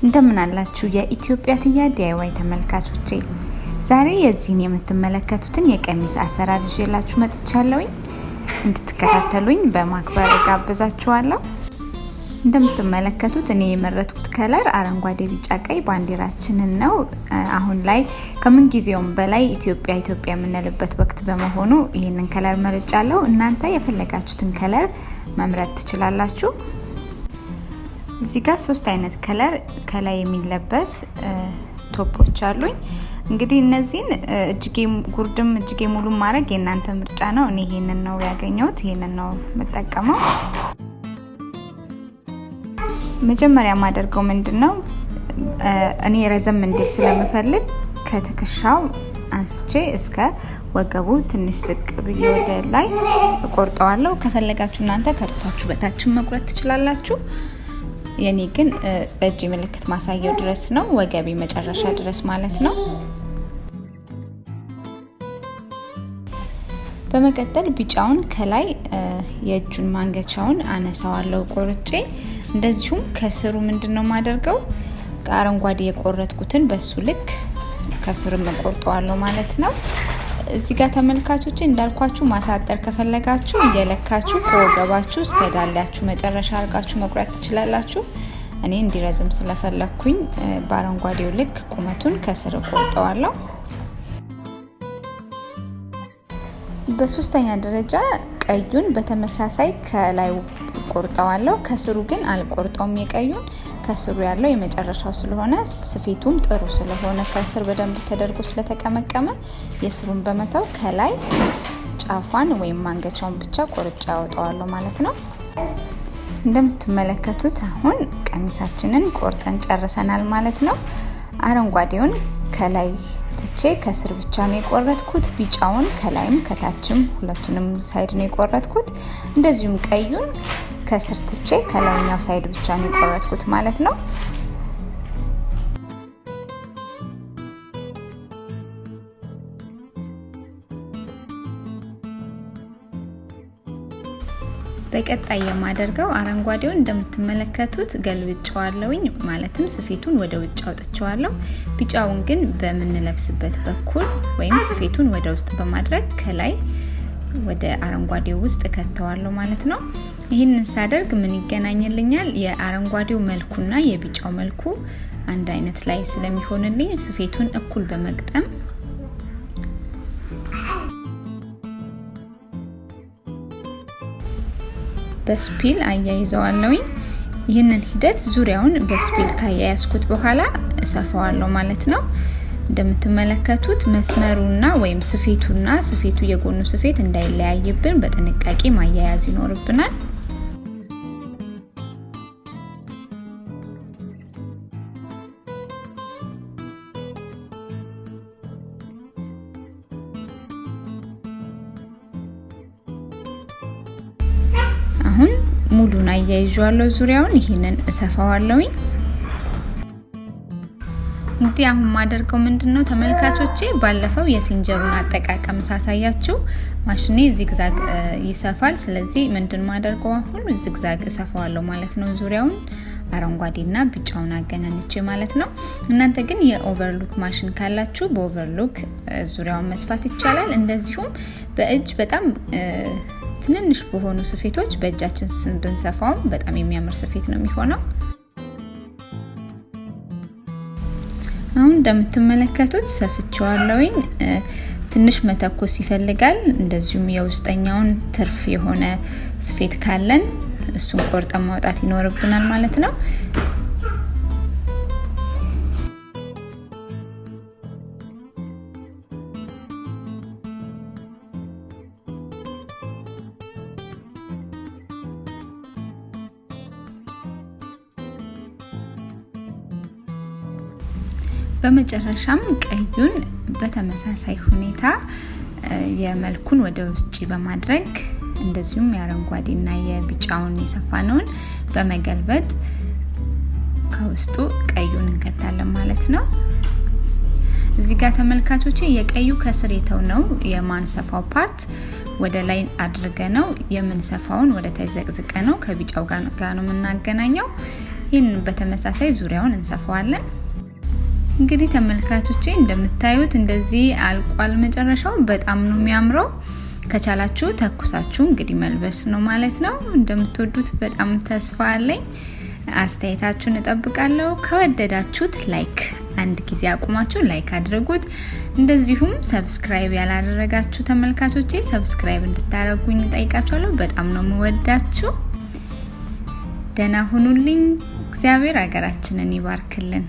እንደምን አላችሁ የኢትዮጵያ ትያ ዲአይዋይ ተመልካቾቼ። ዛሬ የዚህን የምትመለከቱትን የቀሚስ አሰራር ይዤላችሁ መጥቻለሁ። እንድትከታተሉኝ በማክበር ጋብዛችኋለሁ። እንደምትመለከቱት እኔ የመረጥኩት ከለር አረንጓዴ፣ ቢጫ፣ ቀይ ባንዲራችንን ነው። አሁን ላይ ከምን ጊዜውም በላይ ኢትዮጵያ የምንልበት ወቅት በመሆኑ ይሄንን ከለር መርጫለሁ። እናንተ የፈለጋችሁትን ከለር መምረጥ ትችላላችሁ። እዚህ ጋር 3 አይነት ከለር ከላይ የሚለበስ ቶፖች አሉኝ። እንግዲህ እነዚህን እጅጌ ጉርድም እጅጌ ሙሉ ማድረግ የእናንተ ምርጫ ነው። እኔ ይሄንን ነው ያገኘሁት፣ ይሄንን ነው መጠቀመው። መጀመሪያ ማደርገው ምንድነው እኔ ረዘም እንዲል ስለምፈልግ ከትከሻው አንስቼ እስከ ወገቡ ትንሽ ዝቅ ብዬ ወደ ላይ ቆርጠዋለሁ። ከፈለጋችሁ እናንተ ከጡታችሁ በታችን መቁረጥ ትችላላችሁ። የኔ ግን በእጅ ምልክት ማሳየው ድረስ ነው፣ ወገቤ መጨረሻ ድረስ ማለት ነው። በመቀጠል ቢጫውን ከላይ የእጁን ማንገቻውን አነሳዋለሁ ቆርጬ። እንደዚሁም ከስሩ ምንድነው ማደርገው አረንጓዴ የቆረጥኩትን በሱ ልክ ከስሩም ቆርጠዋለሁ ማለት ነው። እዚህ ጋር ተመልካቾቼ እንዳልኳችሁ ማሳጠር ከፈለጋችሁ እየለካችሁ ከወገባችሁ እስከ ዳላችሁ መጨረሻ አርጋችሁ መቁረጥ ትችላላችሁ። እኔ እንዲረዝም ስለፈለኩኝ በአረንጓዴው ልክ ቁመቱን ከስር ቆርጠዋለሁ። በሶስተኛ ደረጃ ቀዩን በተመሳሳይ ከላይ ቆርጠዋለሁ። ከስሩ ግን አልቆርጠውም። የቀዩን ከስሩ ያለው የመጨረሻው ስለሆነ ስፌቱም ጥሩ ስለሆነ ከስር በደንብ ተደርጎ ስለተቀመቀመ የስሩን በመተው ከላይ ጫፏን ወይም ማንገቻውን ብቻ ቆርጬ አወጣዋለሁ ማለት ነው። እንደምትመለከቱት አሁን ቀሚሳችንን ቆርጠን ጨርሰናል ማለት ነው። አረንጓዴውን ከላይ ትቼ ከስር ብቻ ነው የቆረጥኩት። ቢጫውን ከላይም ከታችም ሁለቱንም ሳይድ ነው የቆረጥኩት። እንደዚሁም ቀዩን ከስር ትቼ ከላይኛው ሳይድ ብቻ ነው የቆረጥኩት ማለት ነው። በቀጣይ የማደርገው አረንጓዴውን እንደምትመለከቱት ገልብጫዋለሁኝ፣ ማለትም ስፌቱን ወደ ውጭ አውጥቼዋለሁ። ቢጫውን ግን በመንለብስበት በኩል ወይም ስፌቱን ወደ ውስጥ በማድረግ ከላይ ወደ አረንጓዴው ውስጥ ከተዋለሁ ማለት ነው። ይህንን ሳደርግ ምን ይገናኝልኛል? የአረንጓዴው መልኩና የቢጫው መልኩ አንድ አይነት ላይ ስለሚሆንልኝ ስፌቱን እኩል በመግጠም በስፒል አያይዘዋለሁኝ። ይህንን ሂደት ዙሪያውን በስፒል ካያያዝኩት በኋላ እሰፋዋለሁ ማለት ነው። እንደምትመለከቱት መስመሩና ወይም ስፌቱ የጎኑ ስፌት እንዳይለያይብን በጥንቃቄ ማያያዝ ይኖርብናል። አሁን ሙሉን አያይዣለሁ ዙሪያውን። ይሄንን እሰፋዋለሁኝ። እንግዲህ አሁን ማደርገው ምንድነው ተመልካቾቼ፣ ባለፈው የሲንጀሩን አጠቃቀም ሳሳያችሁ ማሽኔ ዚግዛግ ይሰፋል። ስለዚህ ምንድን ማደርገው አሁን ዚግዛግ እሰፋዋለሁ ማለት ነው፣ ዙሪያውን አረንጓዴና ቢጫውን አገናኝቼ ማለት ነው። እናንተ ግን የኦቨርሎክ ማሽን ካላችሁ በኦቨርሎክ ዙሪያውን መስፋት ይቻላል። እንደዚሁም በእጅ በጣም ትንንሽ በሆኑ ስፌቶች በእጃችን ብንሰፋው በጣም የሚያምር ስፌት ነው የሚሆነው። አሁን እንደምትመለከቱት ሰፍቼዋለሁኝ። ትንሽ መተኮስ ይፈልጋል። እንደዚሁም የውስጠኛውን ትርፍ የሆነ ስፌት ካለን እሱን ቆርጠን ማውጣት ይኖርብናል ማለት ነው። በመጨረሻም ቀዩን በተመሳሳይ ሁኔታ የመልኩን ወደ ውጭ በማድረግ እንደዚሁም የአረንጓዴና የቢጫውን የሰፋነውን በመገልበጥ ከውስጡ ቀዩን እንከታለን ማለት ነው። እዚህ ጋር ተመልካቾቼ የቀዩ ከስር የተው የማንሰፋው ፓርት ወደ ላይ አድርገ ነው የምንሰፋውን ወደ ታች ዘቅዝቀ ነው ከቢጫው ጋር ነው የምናገናኘው። ይሄንን በተመሳሳይ ዙሪያውን እንሰፋዋለን። እንግዲህ ተመልካቾቼ እንደምታዩት እንደዚህ አልቋል። መጨረሻው በጣም ነው የሚያምረው። ከቻላችሁ ተኩሳችሁ እንግዲህ መልበስ ነው ማለት ነው። እንደምትወዱት በጣም ተስፋ አለኝ። አስተያየታችሁን እጠብቃለሁ። ከወደዳችሁት ላይክ አንድ ጊዜ አቁማችሁ ላይክ አድርጉት። እንደዚሁም ሰብስክራይብ ያላደረጋችሁ ተመልካቾቼ ሰብስክራይብ እንድታደርጉኝ ጠይቃችኋለሁ። በጣም ነው የምወዳችሁ። ደህና ሁኑልኝ። እግዚአብሔር ሀገራችንን ይባርክልን።